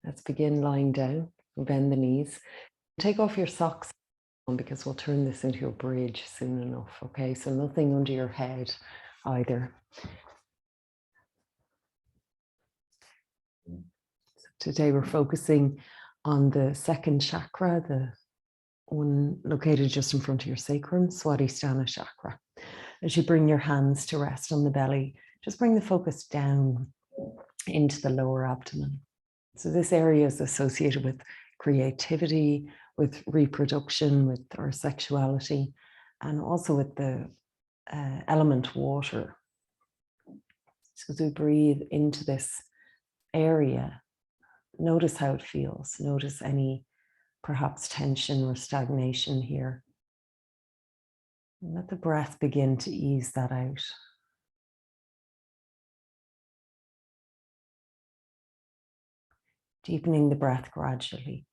Let's begin lying down. Bend the knees. Take off your socks because we'll turn this into a bridge soon enough. Okay, so nothing under your head either. So today we're focusing on the second chakra, the one located just in front of your sacrum, Swadisthana chakra. As you bring your hands to rest on the belly, just bring the focus down into the lower abdomen. So this area is associated with creativity, with reproduction, with our sexuality, and also with the element water. So as we breathe into this area, notice how it feels. Notice any perhaps tension or stagnation here. And let the breath begin to ease that out. Deepening the breath gradually.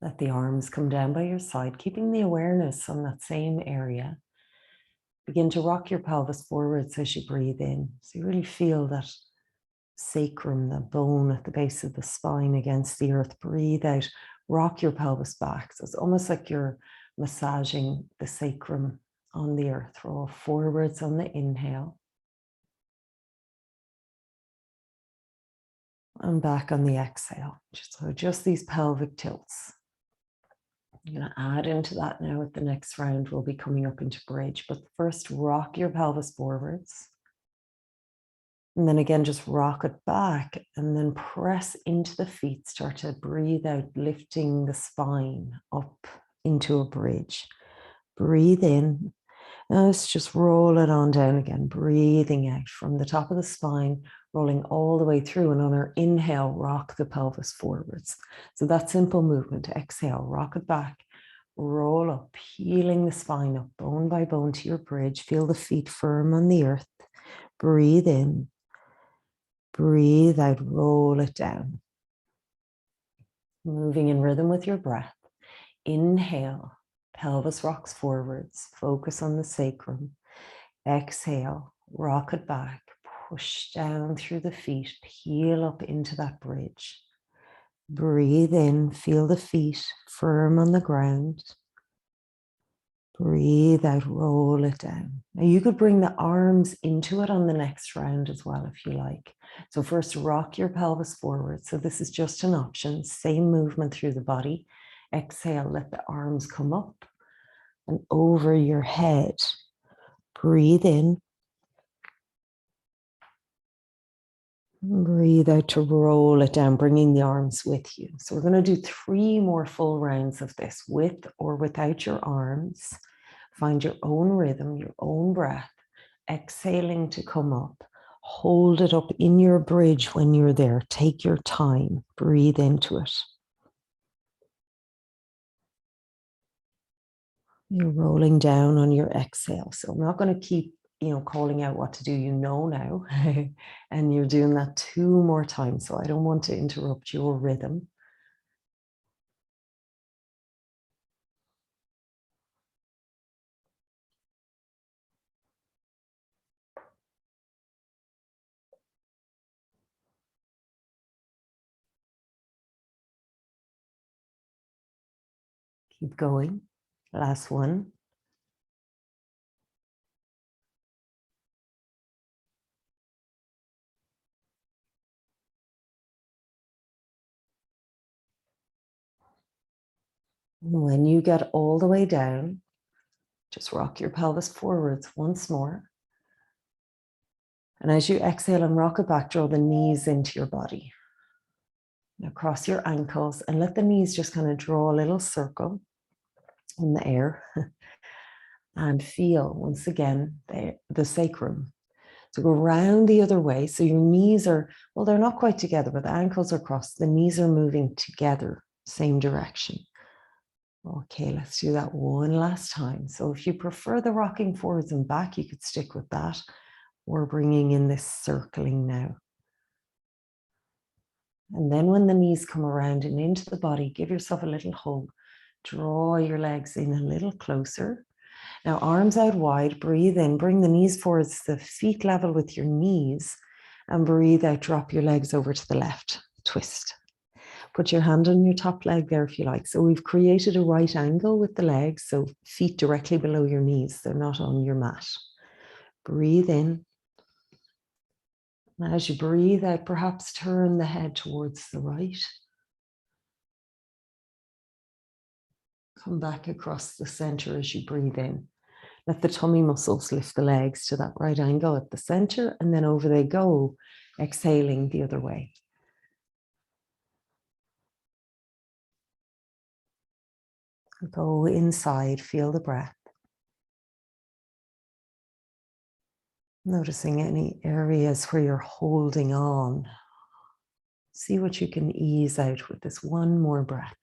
Let the arms come down by your side, keeping the awareness on that same area. Begin to rock your pelvis forwards as you breathe in. So you really feel that sacrum, the bone at the base of the spine against the earth. Breathe out, rock your pelvis back. So it's almost like you're massaging the sacrum on the earth. Roll forwards on the inhale. And back on the exhale. Just these pelvic tilts. I'm going to add into that now at the next round. We'll be coming up into bridge, but first rock your pelvis forwards. And then again, just rock it back and then press into the feet. Start to breathe out, lifting the spine up into a bridge. Breathe in. Now let's just roll it on down again, breathing out from the top of the spine, rolling all the way through. And on our inhale, rock the pelvis forwards. So that simple movement, exhale, rock it back, roll up, peeling the spine up bone by bone to your bridge. Feel the feet firm on the earth. Breathe in, breathe out, roll it down. Moving in rhythm with your breath. Inhale. Pelvis rocks forwards, focus on the sacrum. Exhale, rock it back, push down through the feet, peel up into that bridge. Breathe in, feel the feet firm on the ground. Breathe out, roll it down. Now you could bring the arms into it on the next round as well if you like. So first rock your pelvis forward. So this is just an option, same movement through the body. Exhale, let the arms come up and over your head. Breathe in. Breathe out to roll it down, bringing the arms with you. So we're going to do 3 more full rounds of this with or without your arms. Find your own rhythm, your own breath. Exhaling to come up. Hold it up in your bridge when you're there. Take your time. Breathe into it. You're rolling down on your exhale. So I'm not going to keep, calling out what to do, now. And you're doing that 2 more times. So I don't want to interrupt your rhythm. Keep going. Last one. When you get all the way down, just rock your pelvis forwards once more. And as you exhale and rock it back, draw the knees into your body. Now cross your ankles and let the knees just kind of draw a little circle in the air. And feel, once again, the sacrum. So go round the other way. So your knees are, well, they're not quite together, but the ankles are crossed. The knees are moving together, same direction. Okay, let's do that one last time. So if you prefer the rocking forwards and back, you could stick with that. We're bringing in this circling now. And then when the knees come around and into the body, give yourself a little hug. Draw your legs in a little closer. Now, arms out wide, breathe in, bring the knees forward, the feet level with your knees, and breathe out, drop your legs over to the left, twist. Put your hand on your top leg there if you like. So we've created a right angle with the legs, so feet directly below your knees, they're not on your mat. Breathe in. And as you breathe out, perhaps turn the head towards the right. Come back across the center as you breathe in. Let the tummy muscles lift the legs to that right angle at the center, and then over they go, exhaling the other way. Go inside, feel the breath. Noticing any areas where you're holding on. See what you can ease out with this one more breath.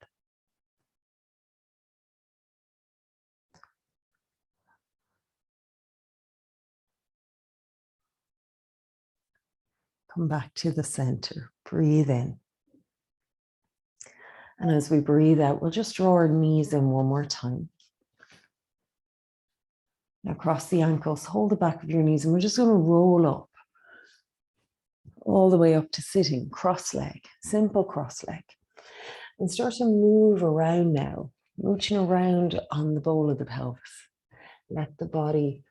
Come back to the center. Breathe in. And as we breathe out, we'll just draw our knees in one more time. Now cross the ankles, hold the back of your knees, and we're just going to roll up all the way up to sitting, cross leg, simple cross leg. And start to move around now, mooching around on the bowl of the pelvis. Let the body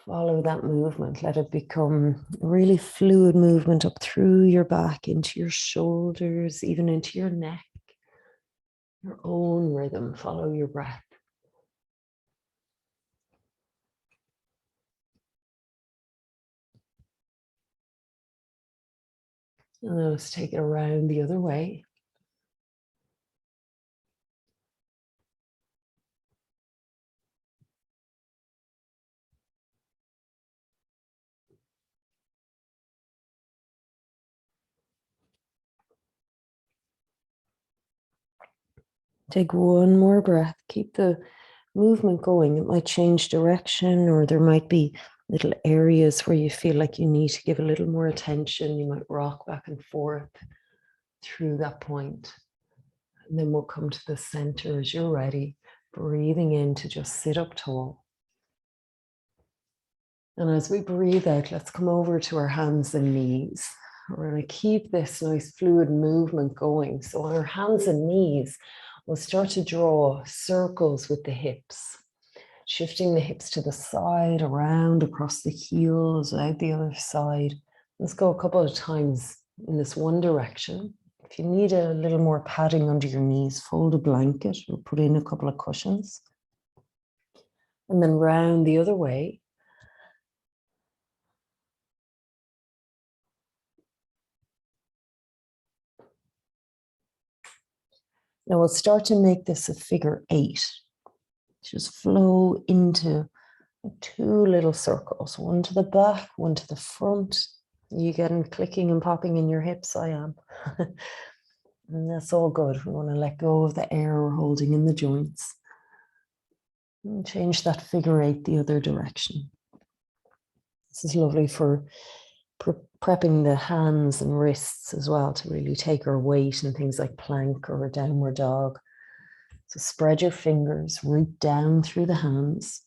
follow that movement. Let it become a really fluid movement up through your back, into your shoulders, even into your neck. Your own rhythm, follow your breath. And then let's take it around the other way. Take one more breath. Keep the movement going. It might change direction, or there might be little areas where you feel like you need to give a little more attention. You might rock back and forth through that point. And then we'll come to the center as you're ready, breathing in to just sit up tall. And as we breathe out, let's come over to our hands and knees. We're going to keep this nice fluid movement going. So on our hands and knees, we'll start to draw circles with the hips, shifting the hips to the side, around, across the heels, out the other side. Let's go a couple of times in this one direction. If you need a little more padding under your knees, fold a blanket or put in a couple of cushions. And then round the other way. Now we'll start to make this a figure 8. Just flow into 2 little circles, one to the back, one to the front. You getting clicking and popping in your hips? I am. And that's all good. We want to let go of the air we're holding in the joints. And change that figure 8 the other direction. This is lovely for prepping the hands and wrists as well to really take our weight in things like plank or a downward dog. So spread your fingers, root down through the hands.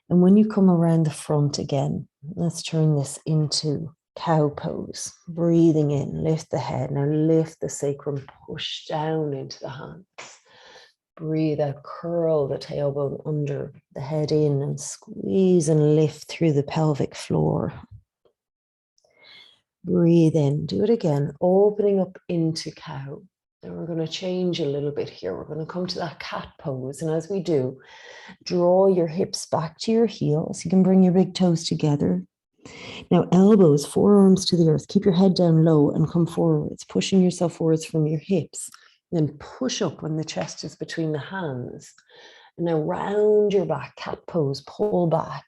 And when you come around the front again, let's turn this into cow pose. Breathing in, lift the head. Now lift the sacrum, push down into the hands. Breathe out, curl the tailbone under, the head in, and squeeze and lift through the pelvic floor. Breathe in, do it again, opening up into cow. And we're going to change a little bit here. We're going to come to that cat pose. And as we do, draw your hips back to your heels. You can bring your big toes together. Now, elbows, forearms to the earth. Keep your head down low and come forwards, pushing yourself forwards from your hips. Then push up when the chest is between the hands. And now round your back, cat pose, pull back.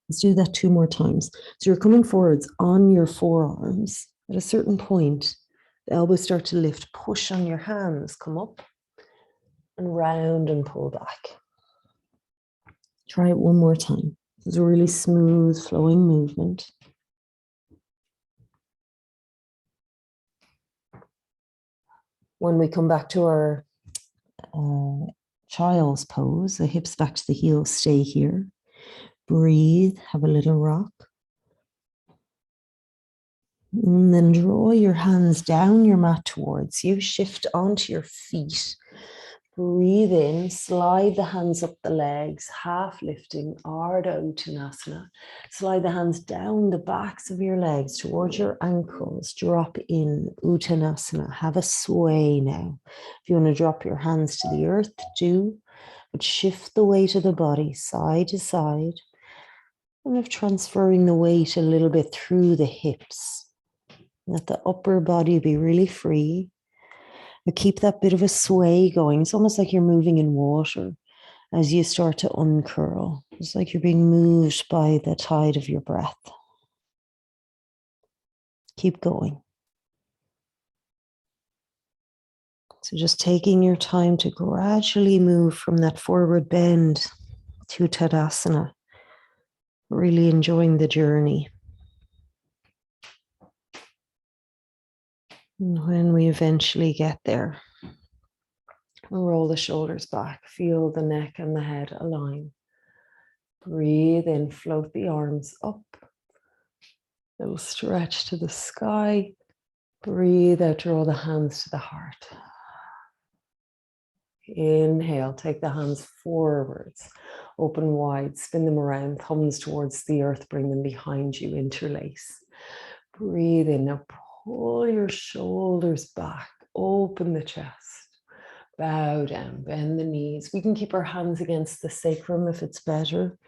Let's do that 2 more times. So you're coming forwards on your forearms. At a certain point, the elbows start to lift. Push on your hands. Come up and round and pull back. Try it one more time. This is a really smooth, flowing movement. When we come back to our Child's pose, the hips back to the heels, stay here. Breathe, have a little rock. And then draw your hands down your mat towards you. Shift onto your feet. Breathe in, slide the hands up the legs, half lifting, Ardha Uttanasana. Slide the hands down the backs of your legs towards your ankles. Drop in Uttanasana. Have a sway now. If you want to drop your hands to the earth, do. But shift the weight of the body side to side. Kind of transferring the weight a little bit through the hips. Let the upper body be really free. But keep that bit of a sway going. It's almost like you're moving in water as you start to uncurl. It's like you're being moved by the tide of your breath. Keep going. So just taking your time to gradually move from that forward bend to tadasana. Really enjoying the journey. And when we eventually get there, roll the shoulders back, feel the neck and the head align. Breathe in, float the arms up. Little stretch to the sky. Breathe out, draw the hands to the heart. Inhale, take the hands forwards, open wide, spin them around, thumbs towards the earth, bring them behind you, interlace. Breathe in, now pull your shoulders back, open the chest, bow down, bend the knees. We can keep our hands against the sacrum if it's better,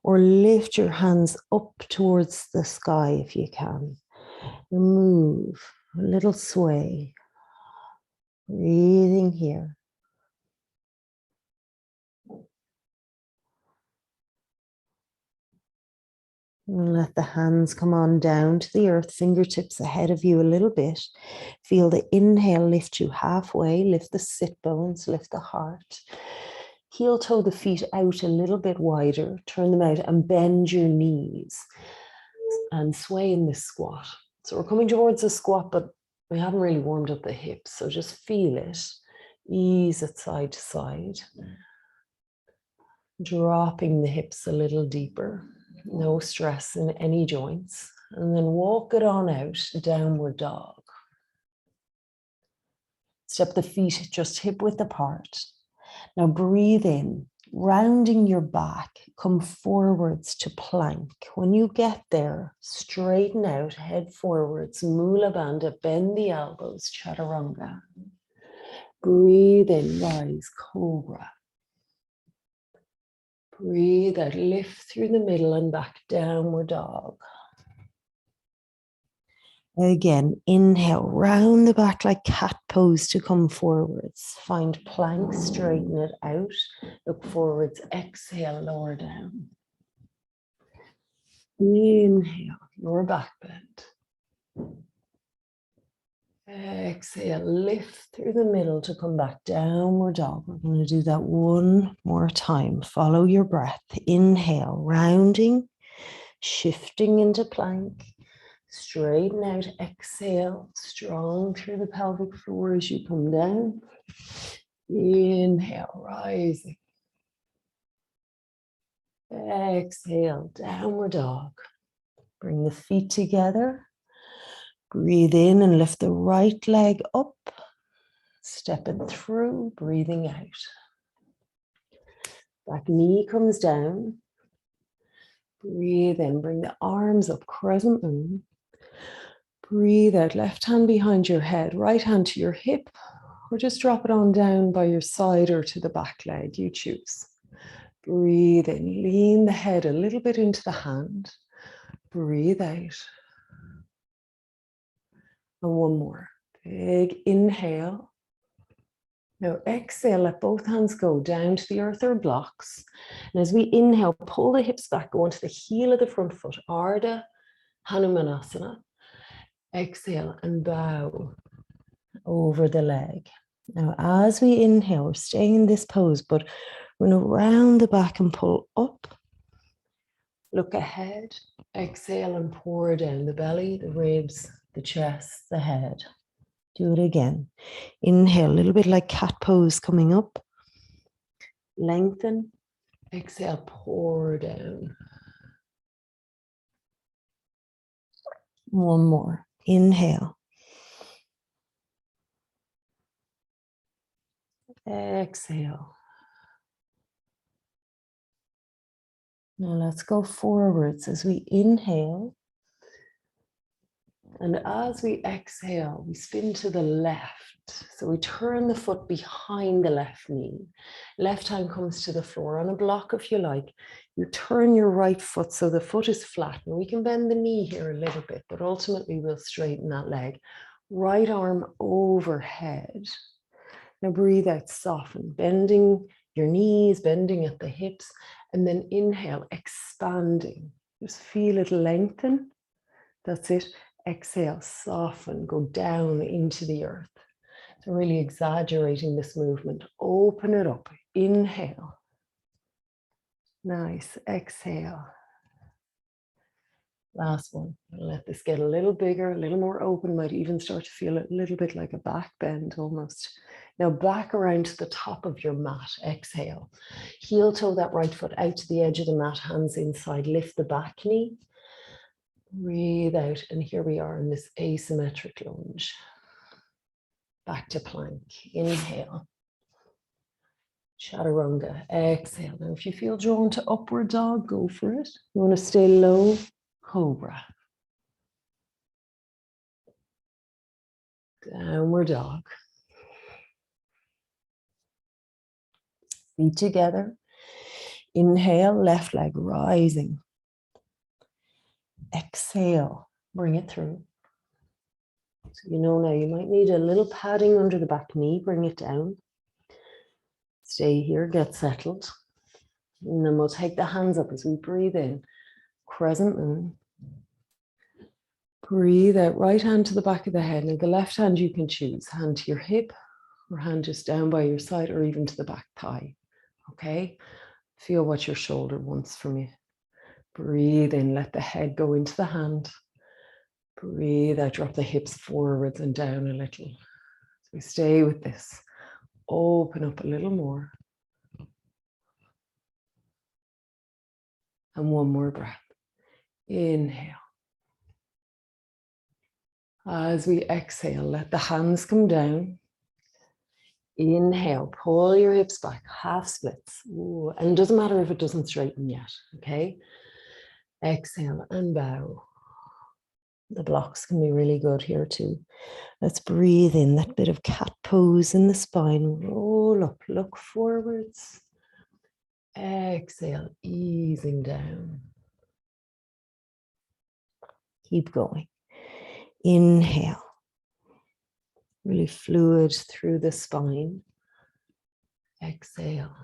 or lift your hands up towards the sky if you can. And move, a little sway, breathing here. And let the hands come on down to the earth, fingertips ahead of you a little bit. Feel the inhale lift you halfway, lift the sit bones, lift the heart. Heel toe the feet out a little bit wider, turn them out and bend your knees and sway in this squat. So we're coming towards a squat, but we haven't really warmed up the hips. So just feel it, ease it side to side, dropping the hips a little deeper. No stress in any joints. And then walk it on out, downward dog. Step the feet just hip width apart. Now breathe in, rounding your back, come forwards to plank. When you get there, straighten out, head forwards, Mula Bandha, bend the elbows, chattarunga. Breathe in, rise, cobra. Breathe out, lift through the middle and back, downward dog. Again, inhale, round the back like cat pose to come forwards. Find plank, straighten it out, look forwards, exhale, lower down. Inhale, lower back bend. Exhale, lift through the middle to come back, downward dog. We're going to do that one more time. Follow your breath. Inhale, rounding, shifting into plank. Straighten out, exhale, strong through the pelvic floor as you come down. Inhale, rising. Exhale, downward dog. Bring the feet together. Breathe in and lift the right leg up. Step it through, breathing out. Back knee comes down. Breathe in, bring the arms up, crescent moon. Breathe out, left hand behind your head, right hand to your hip, or just drop it on down by your side or to the back leg, you choose. Breathe in, lean the head a little bit into the hand. Breathe out. And one more. Big inhale. Now exhale, let both hands go down to the earth or blocks. And as we inhale, pull the hips back, go onto the heel of the front foot, Ardha, hanumanasana. Exhale and bow over the leg. Now as we inhale, we're staying in this pose, but we're going to round the back and pull up. Look ahead, exhale and pour down the belly, the ribs, the chest, the head. Do it again. Inhale, a little bit like cat pose coming up. Lengthen. Exhale, pour down. One more. Inhale. Exhale. Now let's go forwards as we inhale. And as we exhale, we spin to the left. So we turn the foot behind the left knee. Left hand comes to the floor on a block if you like. You turn your right foot so the foot is flat. And we can bend the knee here a little bit, but ultimately we'll straighten that leg. Right arm overhead. Now breathe out, soften, bending your knees, bending at the hips, and then inhale, expanding. Just feel it lengthen. That's it. Exhale, soften, go down into the earth. So really exaggerating this movement. Open it up. Inhale. Nice. Exhale. Last one. Let this get a little bigger, a little more open. Might even start to feel a little bit like a back bend almost. Now back around to the top of your mat. Exhale. Heel toe that right foot out to the edge of the mat, hands inside. Lift the back knee. Breathe out. And here we are in this asymmetric lunge. Back to plank. Inhale. Chattarunga. Exhale. Now if you feel drawn to upward dog, go for it. You want to stay low. Cobra. Downward dog. Feet together. Inhale, left leg rising. Exhale, bring it through. So you know now you might need a little padding under the back knee, bring it down. Stay here, get settled. And then we'll take the hands up as we breathe in. Crescent moon. Breathe out, right hand to the back of the head. Now the left hand you can choose, hand to your hip or hand just down by your side or even to the back thigh. Okay? Feel what your shoulder wants from you. Breathe in, let the head go into the hand. Breathe out, drop the hips forwards and down a little. So we stay with this. Open up a little more. And one more breath. Inhale. As we exhale, let the hands come down. Inhale, pull your hips back, half splits. Ooh, and it doesn't matter if it doesn't straighten yet, okay? Exhale and bow. The blocks can be really good here too. Let's breathe in that bit of cat pose in the spine. Roll up, look forwards. Exhale, easing down. Keep going. Inhale. Really fluid through the spine. Exhale.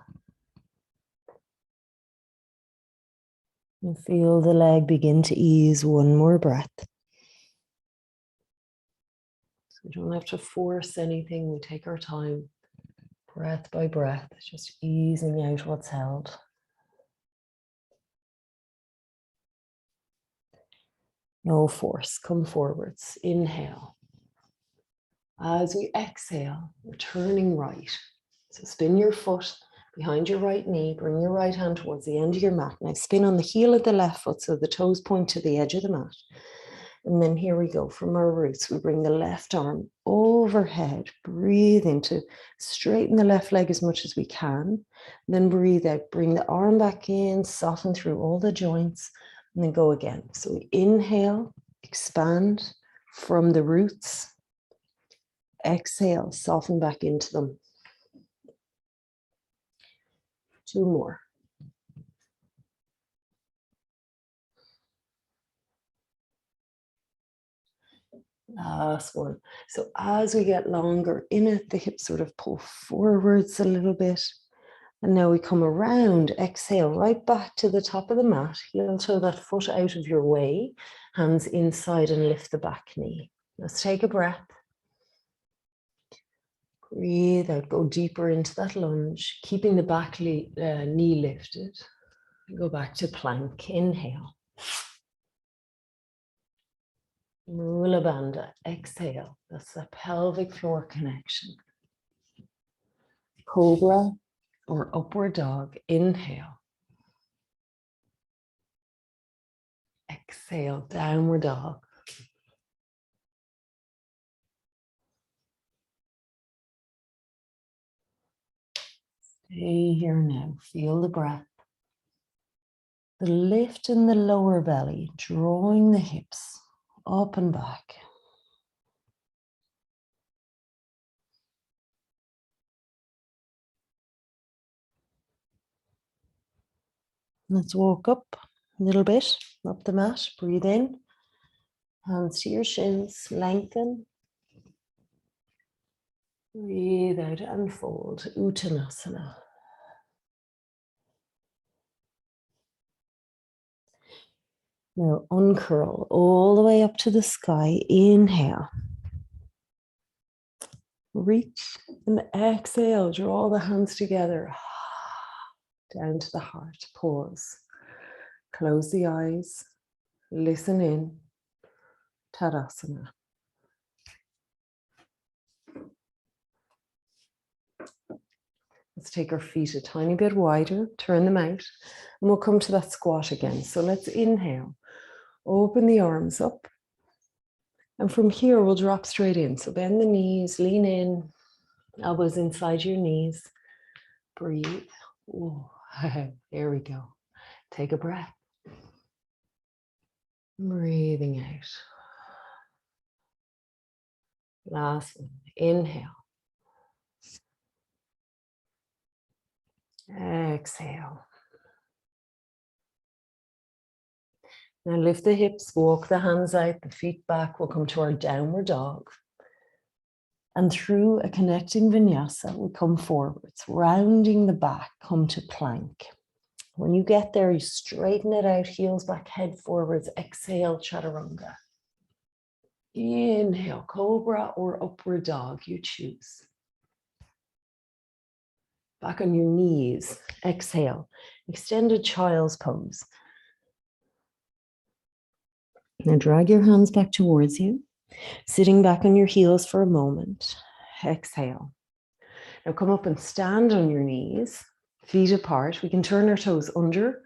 And feel the leg begin to ease. One more breath. So we don't have to force anything. We take our time, breath by breath, just easing out what's held. No force. Come forwards. Inhale. As we exhale, we're turning right. So spin your foot behind your right knee, bring your right hand towards the end of your mat. Now spin on the heel of the left foot so the toes point to the edge of the mat. And then here we go. From our roots, we bring the left arm overhead. Breathe in to straighten the left leg as much as we can. And then breathe out. Bring the arm back in, soften through all the joints, and then go again. So we inhale, expand from the roots. Exhale, soften back into them. Two more. Last one. So as we get longer in it, the hips sort of pull forwards a little bit. And now we come around, exhale, right back to the top of the mat. Heel toe that foot out of your way. Hands inside and lift the back knee. Let's take a breath. Breathe out, go deeper into that lunge, keeping the back knee lifted. Go back to plank, inhale. Mula Bandha, exhale. That's the pelvic floor connection. Cobra, or upward dog. Inhale. Exhale, downward dog. Stay here now. Feel the breath. The lift in the lower belly, drawing the hips up and back. Let's walk up a little bit, up the mat. Breathe in. Hands to your shins, lengthen. Breathe out and fold. Uttanasana. Now uncurl all the way up to the sky. Inhale. Reach and exhale. Draw the hands together. Down to the heart. Pause. Close the eyes. Listen in. Tadasana. Let's take our feet a tiny bit wider. Turn them out. And we'll come to that squat again. So let's inhale. Open the arms up. And from here, we'll drop straight in. So bend the knees, lean in, elbows inside your knees. Breathe. Ooh, there we go. Take a breath. Breathing out. Last one. Inhale. Exhale. Now lift the hips, walk the hands out, the feet back. We'll come to our downward dog. And through a connecting vinyasa, we come forwards, rounding the back, come to plank. When you get there, you straighten it out, heels back, head forwards. Exhale, chattarunga. Inhale, cobra or upward dog, you choose. Back on your knees. Exhale, extended child's pose. Now drag your hands back towards you, sitting back on your heels for a moment. Exhale. Now come up and stand on your knees, feet apart. We can turn our toes under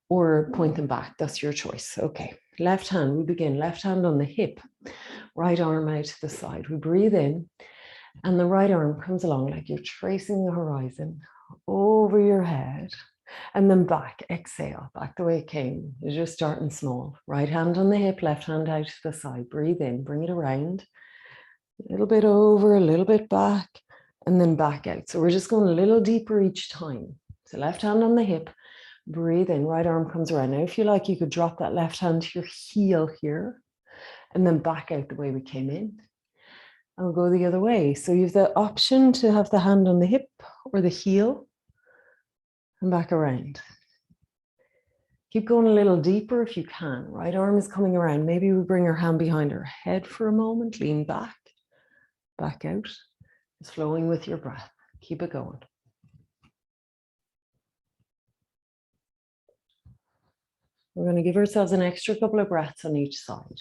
or point them back. That's your choice. Okay, left hand, we begin. Left hand on the hip, right arm out to the side. We breathe in and the right arm comes along like you're tracing the horizon over your head. And then back, exhale, back the way it came. You're just starting small. Right hand on the hip, left hand out to the side. Breathe in, bring it around. A little bit over, a little bit back, and then back out. So we're just going a little deeper each time. So left hand on the hip, breathe in, right arm comes around. Now if you like, you could drop that left hand to your heel here, and then back out the way we came in. And we'll go the other way. So you have the option to have the hand on the hip or the heel, and back around. Keep going a little deeper if you can. Right arm is coming around. Maybe we bring our hand behind our head for a moment. Lean back, back out. It's flowing with your breath. Keep it going. We're going to give ourselves an extra couple of breaths on each side.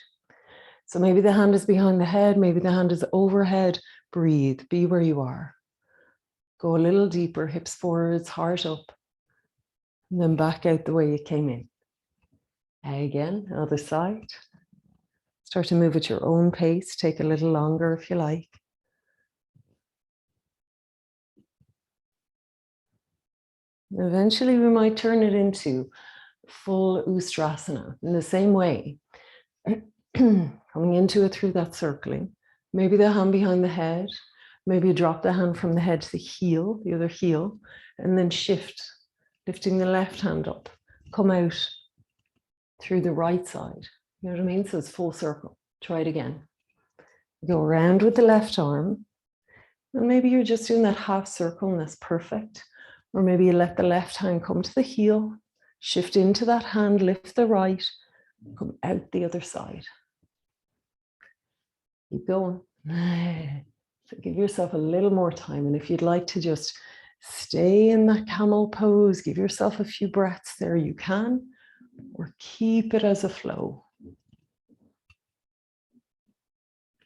So maybe the hand is behind the head. Maybe the hand is overhead. Breathe. Be where you are. Go a little deeper. Hips forwards, heart up. And then back out the way you came in. Again, other side. Start to move at your own pace. Take a little longer if you like. Eventually, we might turn it into full Uttanasana in the same way. Coming into it through that circling. Maybe the hand behind the head. Maybe you drop the hand from the head to the heel, the other heel, and then shift, lifting the left hand up. Come out through the right side. You know what I mean? So it's full circle. Try it again. Go around with the left arm. And maybe you're just doing that half circle and that's perfect. Or maybe you let the left hand come to the heel, shift into that hand, lift the right, come out the other side. Keep going. So give yourself a little more time. And if you'd like to just stay in that camel pose, give yourself a few breaths there, you can, or keep it as a flow.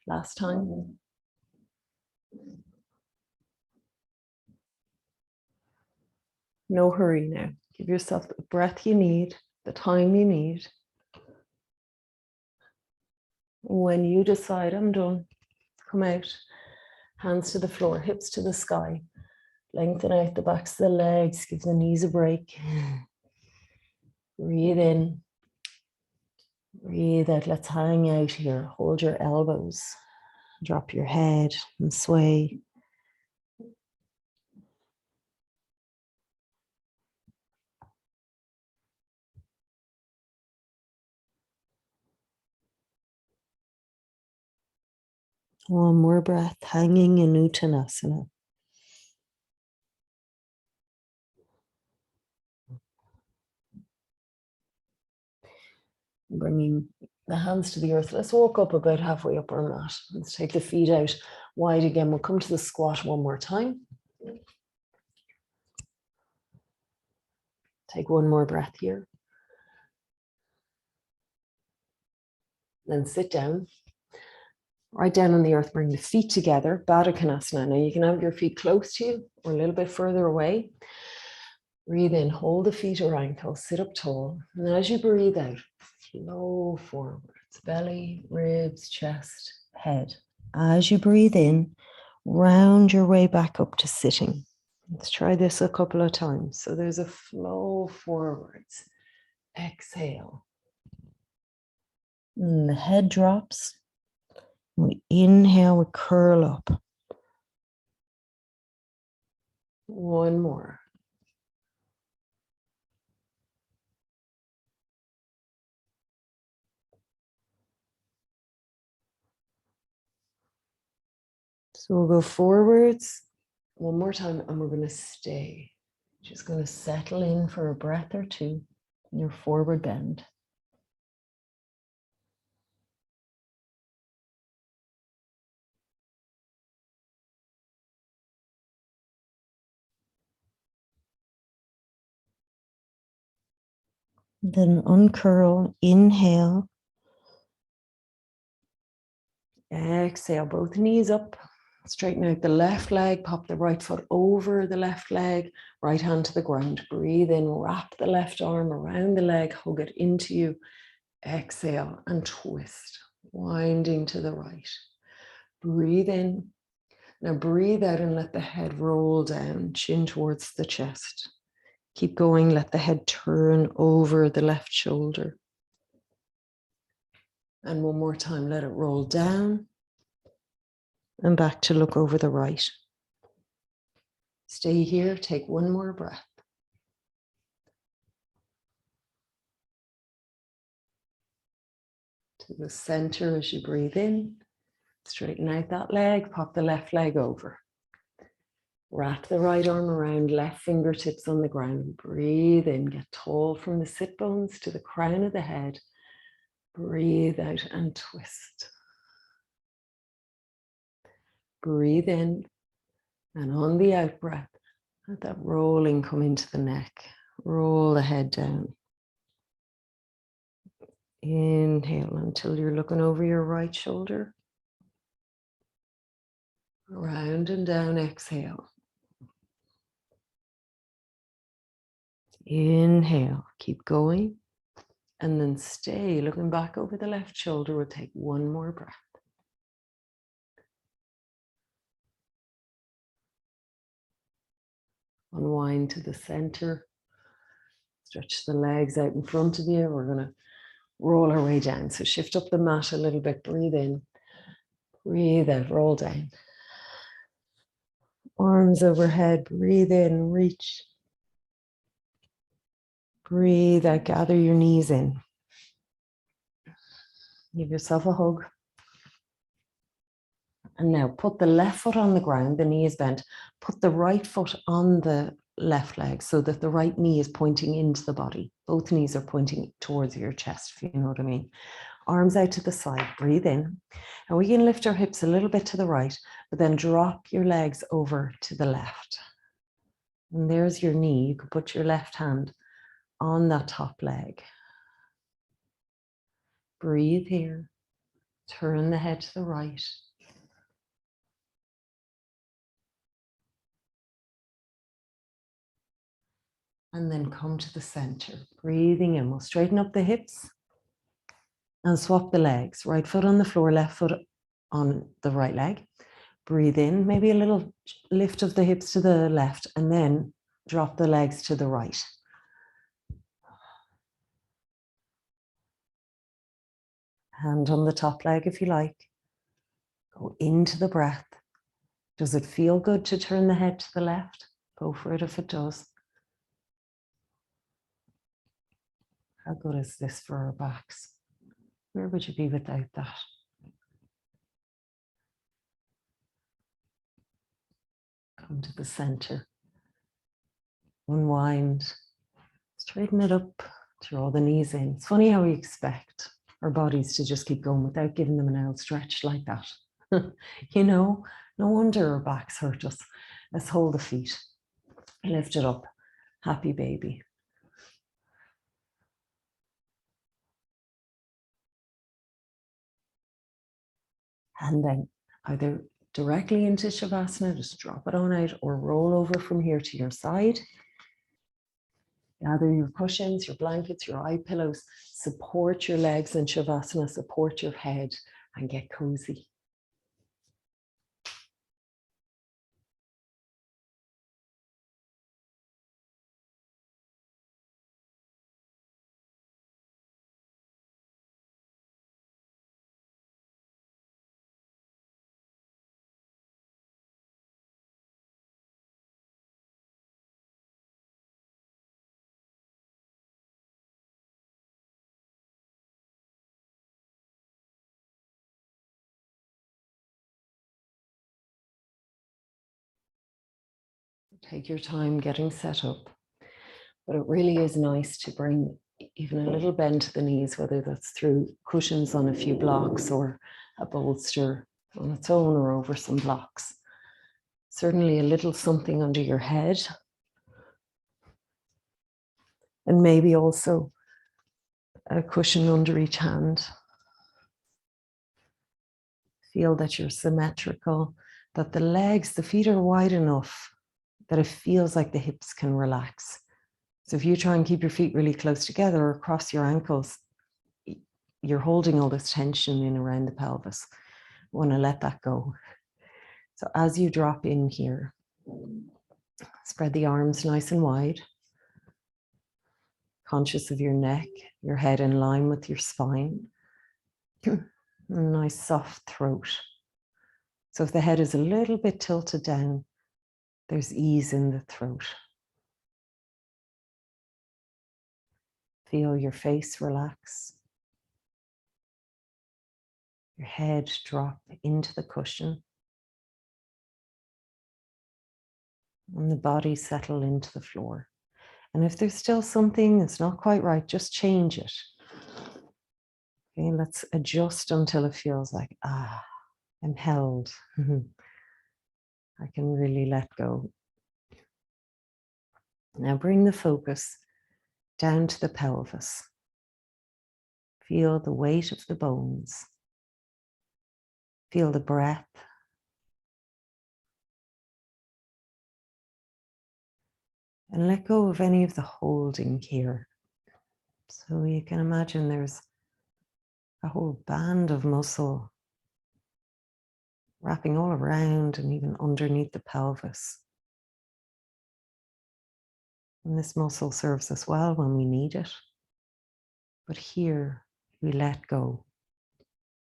Last time. No hurry now. Give yourself the breath you need, the time you need. When you decide, I'm done, come out. Hands to the floor, hips to the sky. Lengthen out the backs of the legs, give the knees a break. Breathe in. Breathe out. Let's hang out here. Hold your elbows. Drop your head and sway. One more breath, hanging in Uttanasana. Bringing the hands to the earth. Let's walk up about halfway up our mat. Let's take the feet out wide again. We'll come to the squat one more time. Take one more breath here. Then sit down. Right down on the earth, bring the feet together, Baddha Konasana. Now you can have your feet close to you or a little bit further away. Breathe in, hold the feet or ankles, sit up tall. And as you breathe out, flow forwards, belly, ribs, chest, head. As you breathe in, round your way back up to sitting. Let's try this a couple of times. So there's a flow forwards. Exhale. And the head drops. We inhale, we curl up. One more. So we'll go forwards one more time and we're going to stay. Just going to settle in for a breath or two in your forward bend. Then uncurl, inhale. Exhale, both knees up. Straighten out the left leg, pop the right foot over the left leg, right hand to the ground. Breathe in, wrap the left arm around the leg, hug it into you. Exhale and twist, winding to the right. Breathe in. Now breathe out and let the head roll down, chin towards the chest. Keep going, let the head turn over the left shoulder. And one more time, let it roll down and back to look over the right. Stay here, take one more breath. To the center as you breathe in. Straighten out that leg, pop the left leg over. Wrap the right arm around, left fingertips on the ground. Breathe in, get tall from the sit bones to the crown of the head. Breathe out and twist. Breathe in, and on the out breath, let that rolling come into the neck. Roll the head down. Inhale until you're looking over your right shoulder. Round and down, exhale. Inhale, keep going. And then stay looking back over the left shoulder. We'll take one more breath. Unwind to the center. Stretch the legs out in front of you. We're going to roll our way down. So shift up the mat a little bit. Breathe in. Breathe out. Roll down. Arms overhead. Breathe in. Reach. Breathe out. Gather your knees in. Give yourself a hug. And now put the left foot on the ground. The knee is bent. Put the right foot on the left leg so that the right knee is pointing into the body. Both knees are pointing towards your chest, if you know what I mean. Arms out to the side, breathe in. And we can lift our hips a little bit to the right, but then drop your legs over to the left. And there's your knee. You can put your left hand on that top leg. Breathe here. Turn the head to the right. And then come to the center, breathing in. We'll straighten up the hips and swap the legs. Right foot on the floor, left foot on the right leg. Breathe in, maybe a little lift of the hips to the left, and then drop the legs to the right. Hand on the top leg if you like. Go into the breath. Does it feel good to turn the head to the left? Go for it if it does. How good is this for our backs? Where would you be without that? Come to the center. Unwind. Straighten it up. Draw the knees in. It's funny how we expect our bodies to just keep going without giving them an out stretch like that. You know, no wonder our backs hurt us. Let's hold the feet. Lift it up. Happy baby. And then either directly into Savasana, just drop it on out, or roll over from here to your side. Gather your cushions, your blankets, your eye pillows, support your legs in Shavasana, support your head, and get cozy. Take your time getting set up. But it really is nice to bring even a little bend to the knees, whether that's through cushions on a few blocks or a bolster on its own or over some blocks. Certainly a little something under your head. And maybe also a cushion under each hand. Feel that you're symmetrical, that the legs, the feet are wide enough that it feels like the hips can relax. So if you try and keep your feet really close together or across your ankles, you're holding all this tension in around the pelvis. You want to let that go. So as you drop in here, spread the arms nice and wide, conscious of your neck, your head in line with your spine. Nice soft throat. So if the head is a little bit tilted down, there's ease in the throat. Feel your face relax. Your head drop into the cushion. And the body settle into the floor. And if there's still something that's not quite right, just change it. Okay, let's adjust until it feels like, I'm held. I can really let go. Now bring the focus down to the pelvis. Feel the weight of the bones. Feel the breath. And let go of any of the holding here. So you can imagine there's a whole band of muscle wrapping all around and even underneath the pelvis. And this muscle serves us well when we need it. But here we let go.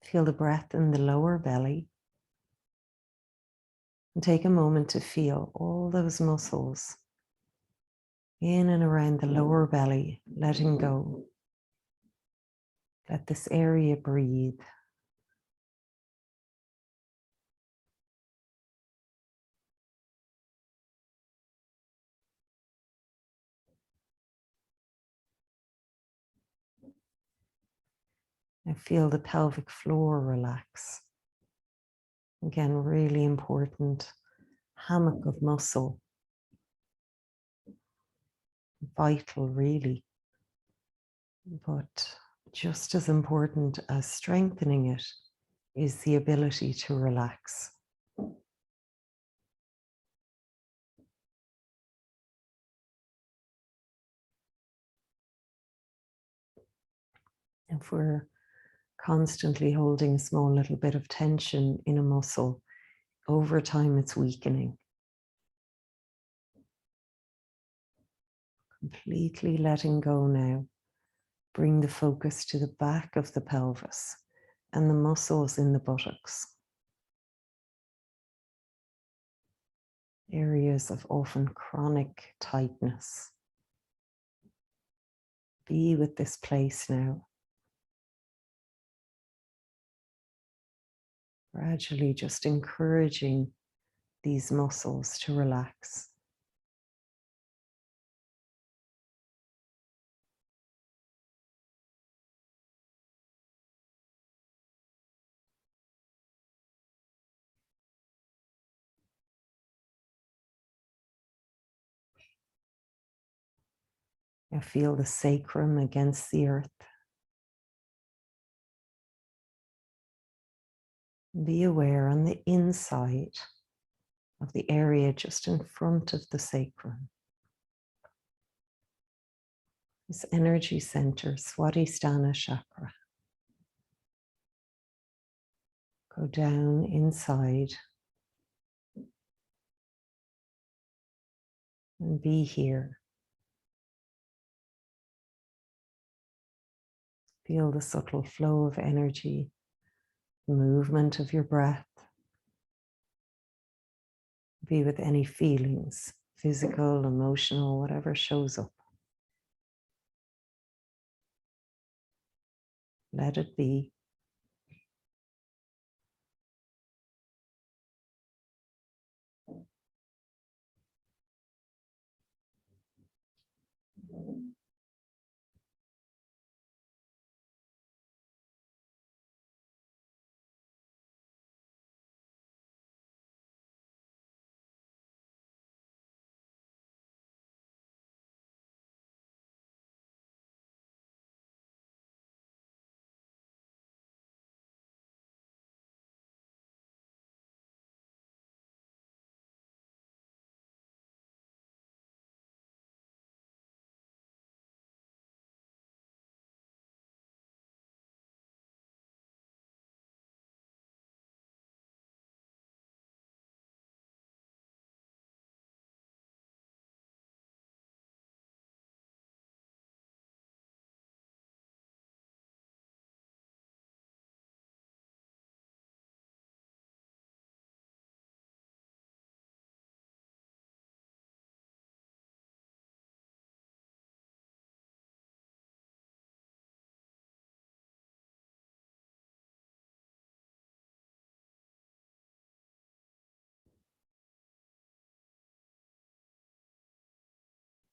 Feel the breath in the lower belly. And take a moment to feel all those muscles in and around the lower belly, letting go. Let this area breathe. And feel the pelvic floor relax. Again, really important hammock of muscle. Vital, really. But just as important as strengthening it is the ability to relax. If we're constantly holding a small little bit of tension in a muscle, over time it's weakening. Completely letting go now. Bring the focus to the back of the pelvis and the muscles in the buttocks. Areas of often chronic tightness. Be with this place now. Gradually just encouraging these muscles to relax. Now feel the sacrum against the earth. Be aware on the inside of the area just in front of the sacrum. This energy center, Swadisthana chakra. Go down inside and be here. Feel the subtle flow of energy, the movement of your breath. Be with any feelings, physical, emotional, whatever shows up. Let it be.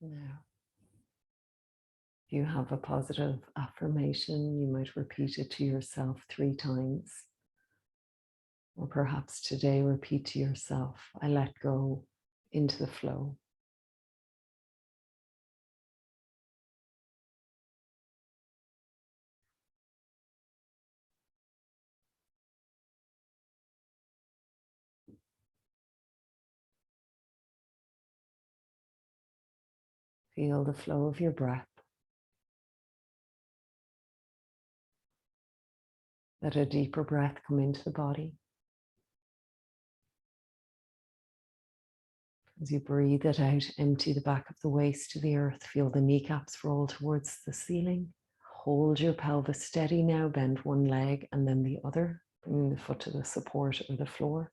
Now, if you have a positive affirmation, you might repeat it to yourself 3 times. Or perhaps today repeat to yourself, I let go into the flow. Feel the flow of your breath. Let a deeper breath come into the body. As you breathe it out, empty the back of the waist to the earth. Feel the kneecaps roll towards the ceiling. Hold your pelvis steady now. Bend one leg and then the other. Bring the foot to the support or the floor.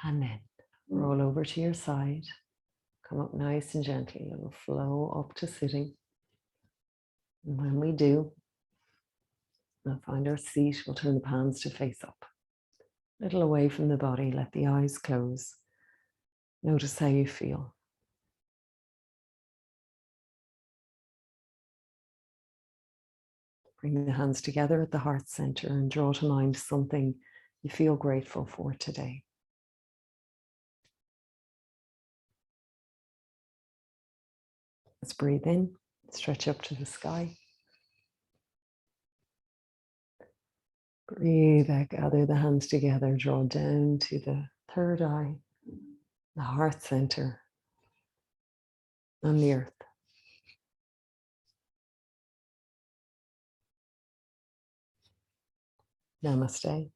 And then roll over to your side. Come up nice and gently. It will flow up to sitting. And when we do, we'll find our seat. We'll turn the palms to face up. A little away from the body. Let the eyes close. Notice how you feel. Bring the hands together at the heart center and draw to mind something you feel grateful for today. Let's breathe in, stretch up to the sky. Breathe out, gather the hands together, draw down to the third eye, the heart center, and the earth. Namaste.